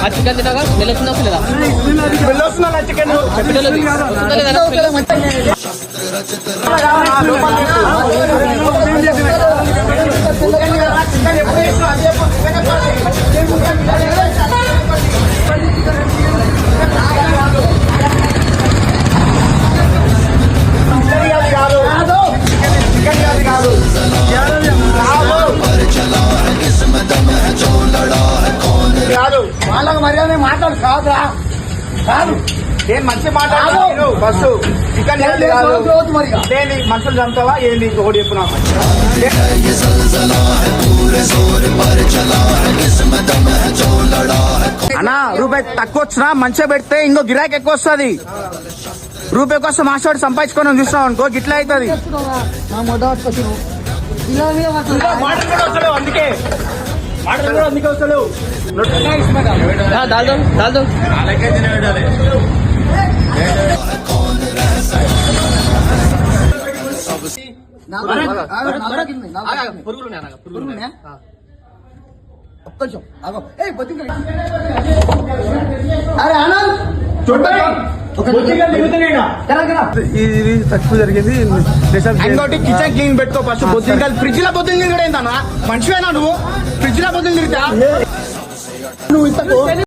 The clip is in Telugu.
చికెన్ తినగా వెళ్ళొస్తుందా లేదా చికెన్ కాదు వాళ్ళకి మర్యాద మాట్లాడు కాదురా కాదు ఏం మంచి మాట్లాడు బస్సు చికెన్ ఏంది మనుషులు చంపుతావా ఏంది ఒకటి చెప్పు నాకు అన్నా రూపాయి తక్కువ వచ్చినా మంచిగా పెడితే ఇంకో గిరాకీ ఎక్కువ వస్తుంది రూపాయి కోసం మాస్టర్ సంపాదించుకొని చూసినావు అనుకో గిట్లా అవుతుంది అందుకే అందుకే వస్తలేవు ఇది తక్కువ జరిగింది ఇంకోటి కిచెన్ క్లీన్ పెట్టుకో ఫస్ట్ బొద్దింకలు ఫ్రిడ్జ్ లో బొద్దింకలు కూడా ఏంటన్నా మనిషివేనా నువ్వు ఫ్రిడ్జ్ లో బొద్దింకలు నువ్వు ఇంతకు